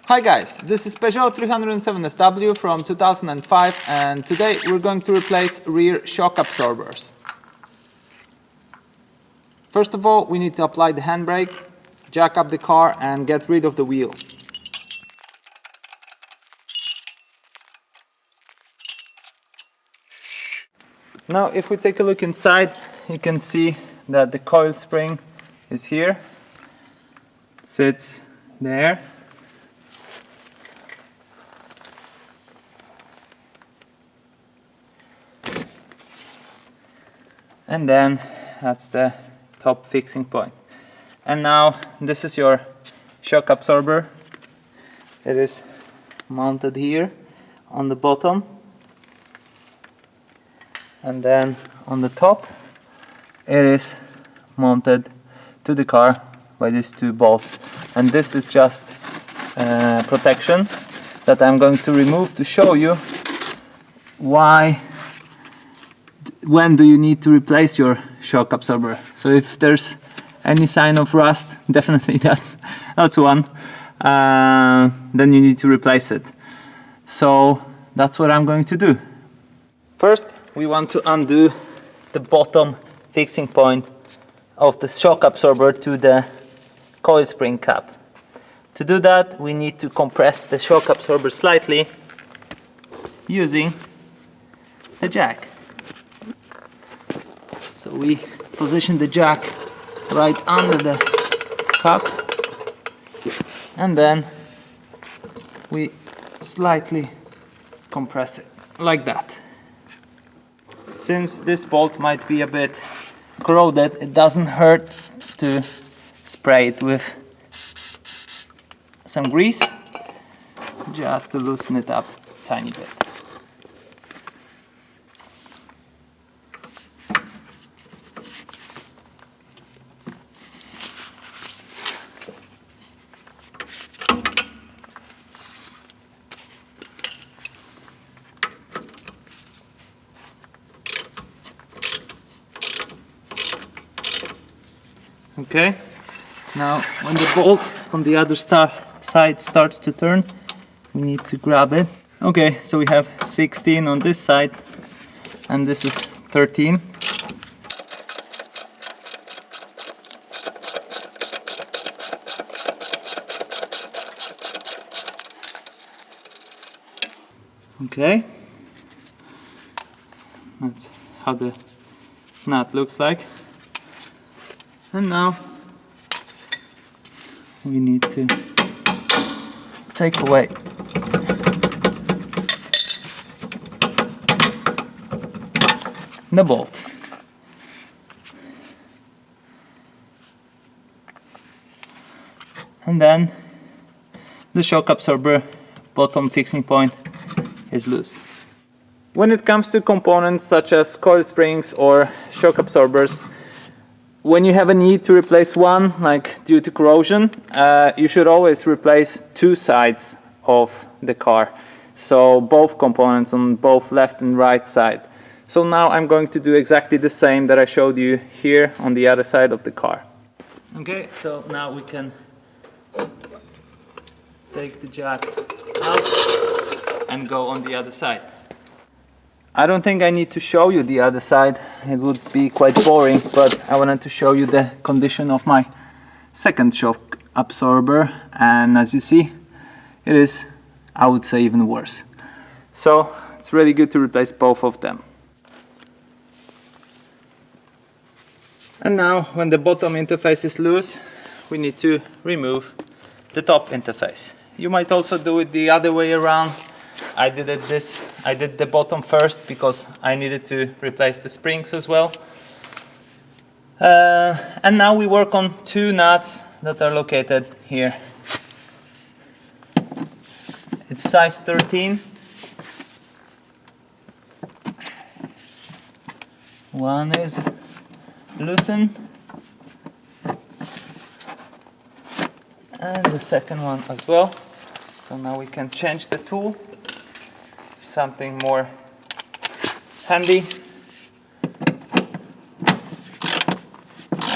Hi guys, this is Peugeot 307SW from 2005 and today we're going to replace rear shock absorbers. First of all, we need to apply the handbrake, jack up the car and get rid of the wheel. Now if we take a look inside, you can see that the coil spring is here, sits there. And then that's the top fixing point. And now this is your shock absorber. It is mounted here on the bottom. And then on the top it is mounted to the car by these two bolts. And this is just protection that I'm going to remove to show you when do you need to replace your shock absorber. So if there's any sign of rust, definitely that's one, then you need to replace it. So that's what I'm going to do. First we want to undo the bottom fixing point of the shock absorber to the coil spring cap. To do that we need to compress the shock absorber slightly using the jack. So we position the jack right under the cap and then we slightly compress it like that. Since this bolt might be a bit corroded, it doesn't hurt to spray it with some grease just to loosen it up a tiny bit. Okay, now when the bolt on the other side starts to turn, we need to grab it. Okay, so we have 16 on this side and this is 13. Okay, that's how the nut looks like. And now we need to take away the bolt. And then the shock absorber bottom fixing point is loose. When it comes to components such as coil springs or shock absorbers, when you have a need to replace one, like due to corrosion, you should always replace two sides of the car. So both components on both left and right side. So now I'm going to do exactly the same that I showed you here on the other side of the car. Okay, so now we can take the jack out and go on the other side. I don't think I need to show you the other side, it would be quite boring, but I wanted to show you the condition of my second shock absorber, and as you see, it is, I would say, even worse. So it's really good to replace both of them. And now when the bottom interface is loose, we need to remove the top interface. You might also do it the other way around. I did the bottom first because I needed to replace the springs as well. And now we work on two nuts that are located here. It's size 13. One is loosened and the second one as well. So now we can change the tool to something more handy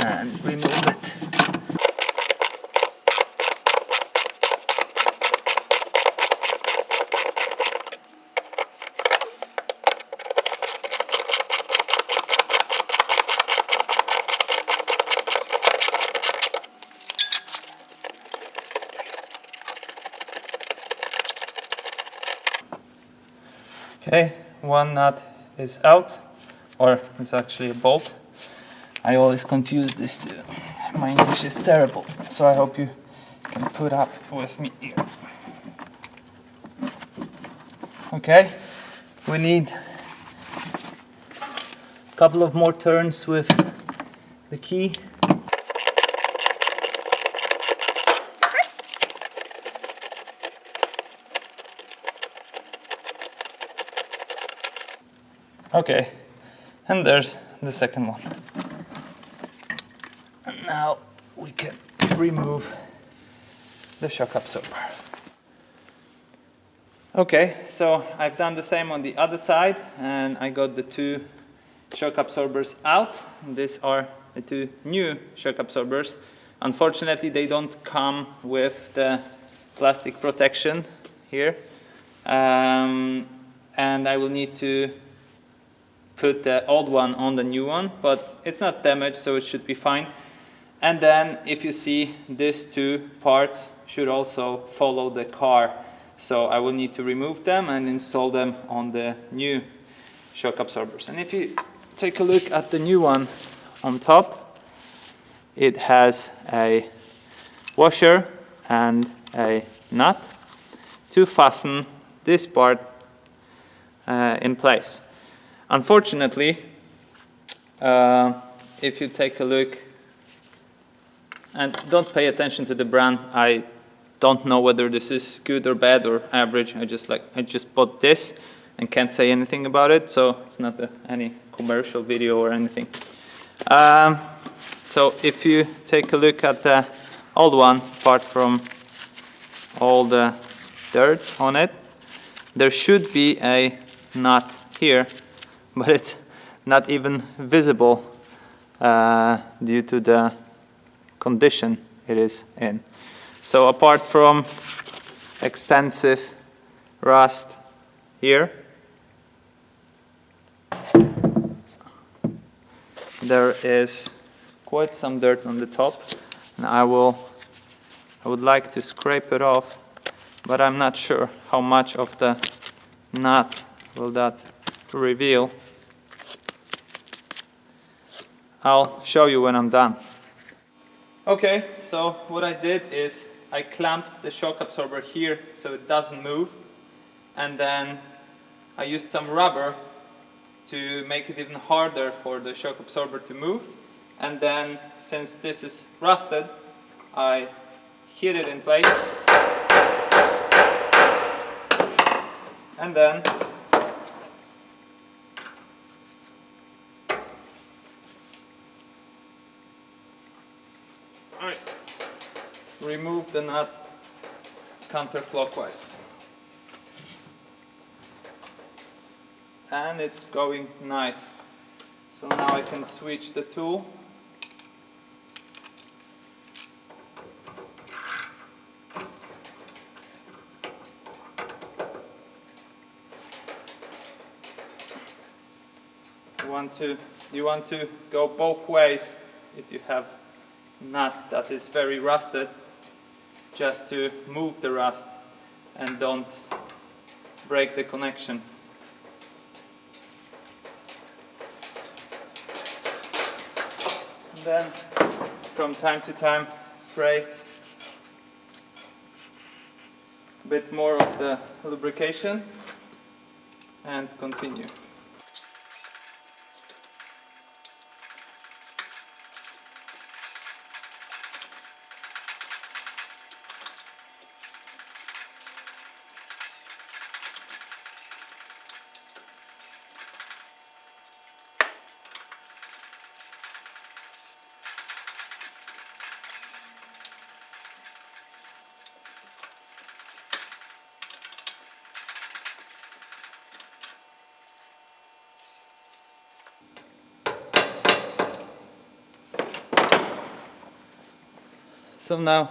and remove it. Okay, one nut is out, or it's actually a bolt. I always confuse these two. My English is terrible, so I hope you can put up with me here. Okay, we need a couple of more turns with the key. Okay, and there's the second one. And now we can remove the shock absorber. Okay, so I've done the same on the other side, and I got the two shock absorbers out. These are the two new shock absorbers. Unfortunately, they don't come with the plastic protection here, and I will need to put the old one on the new one, but it's not damaged, so it should be fine. And then if you see, these two parts should also follow the car, so I will need to remove them and install them on the new shock absorbers. And if you take a look at the new one on top, it has a washer and a nut to fasten this part in place. Unfortunately, if you take a look, and don't pay attention to the brand, I don't know whether this is good or bad or average. I just bought this and can't say anything about it, so it's not any commercial video or anything. So if you take a look at the old one, apart from all the dirt on it, there should be a nut here, but it's not even visible due to the condition it is in. So apart from extensive rust here, there is quite some dirt on the top, and I would like to scrape it off, but I'm not sure how much of the nut will that reveal. I'll show you when I'm done. Okay, so what I did is I clamped the shock absorber here so it doesn't move, and then I used some rubber to make it even harder for the shock absorber to move, and then since this is rusted, I hit it in place, and then I remove the nut counterclockwise, and it's going nice. So now I can switch the tool. You want to go both ways if you have nut that is very rusted, just to move the rust and don't break the connection. And then from time to time spray a bit more of the lubrication and continue. So now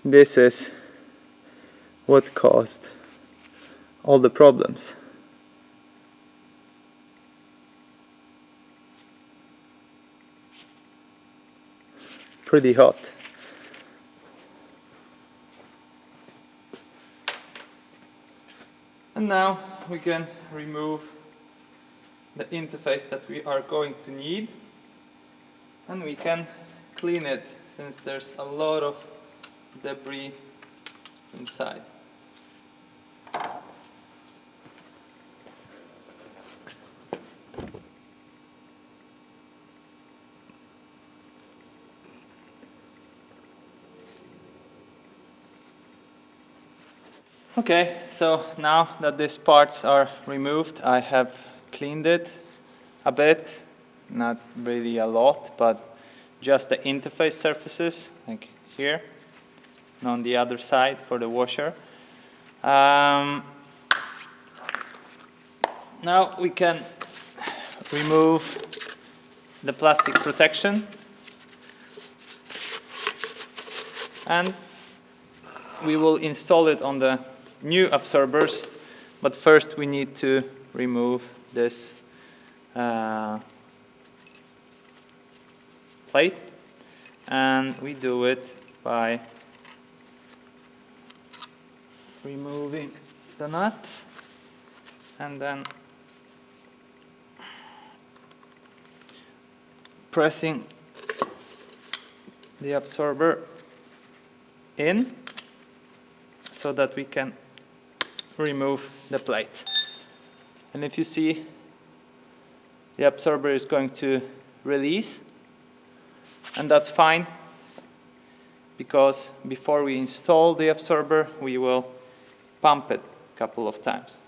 this is what caused all the problems. Pretty hot. And now we can remove the interface that we are going to need, and we can clean it since there's a lot of debris inside. Okay, so now that these parts are removed, I have cleaned it a bit, not really a lot, but just the interface surfaces, like here, and on the other side for the washer. Now we can remove the plastic protection, and we will install it on the new absorbers, but first we need to remove this plate, and we do it by removing the nut and then pressing the absorber in so that we can remove the plate. And if you see, the absorber is going to release, and that's fine, because before we install the absorber we will pump it a couple of times.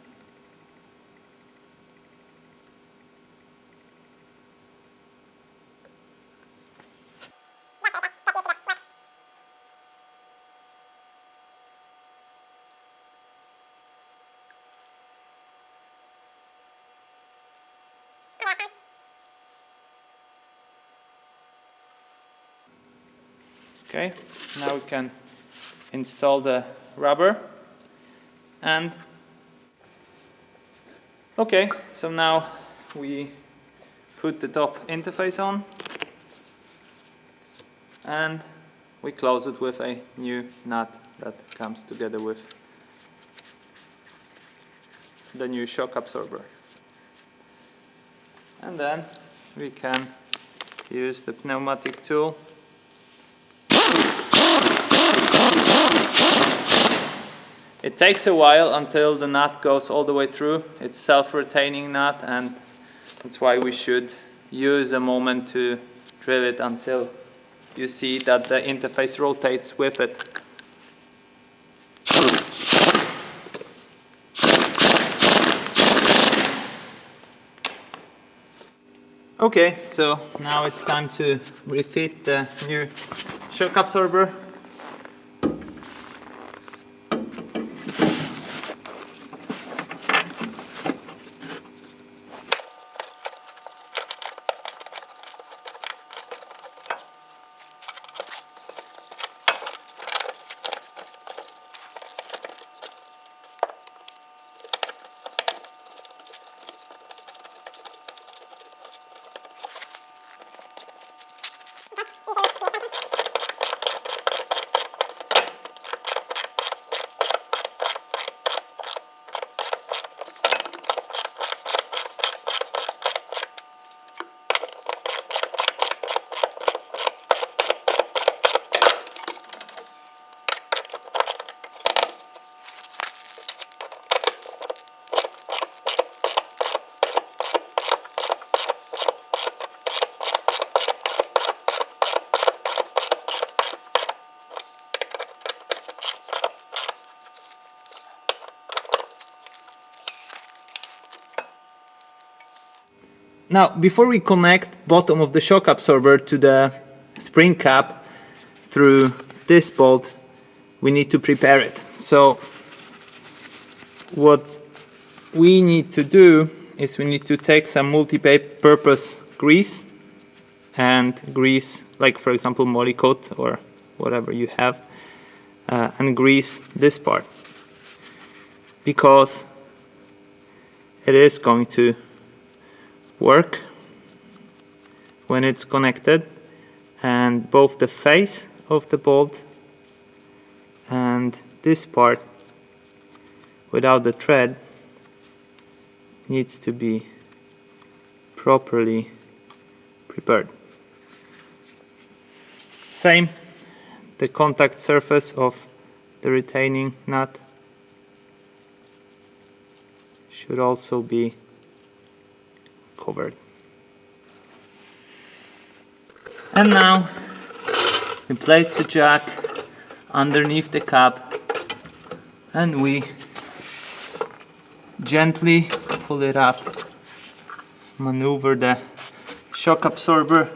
Okay, now we can install the rubber, and okay, so now we put the top interface on and we close it with a new nut that comes together with the new shock absorber. And then we can use the pneumatic tool . It takes a while until the nut goes all the way through. It's self-retaining nut, and that's why we should use a moment to drill it until you see that the interface rotates with it. Okay, so now it's time to refit the new shock absorber. Now, before we connect bottom of the shock absorber to the spring cap through this bolt, we need to prepare it. So what we need to do is we need to take some multi-purpose grease, and grease, like for example Molykote or whatever you have, and grease this part, because it is going to work when it's connected, and both the face of the bolt and this part without the thread needs to be properly prepared. Same, the contact surface of the retaining nut should also be covered. And now we place the jack underneath the cab and we gently pull it up, maneuver the shock absorber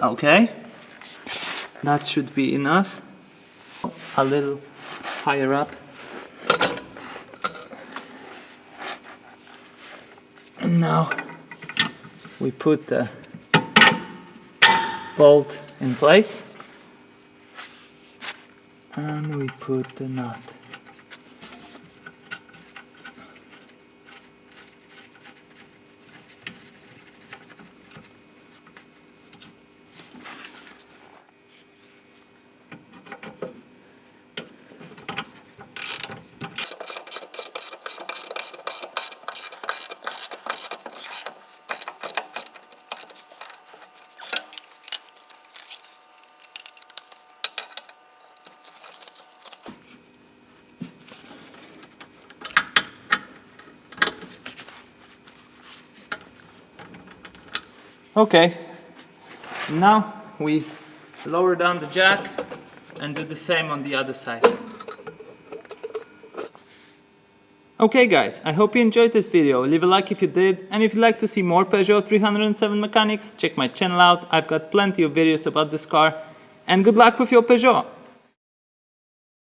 okay, that should be enough. A little higher up. And now we put the bolt in place and we put the nut. Okay, now we lower down the jack and do the same on the other side. Okay guys, I hope you enjoyed this video. Leave a like if you did, and if you'd like to see more Peugeot 307 mechanics, check my channel out. I've got plenty of videos about this car, and good luck with your Peugeot!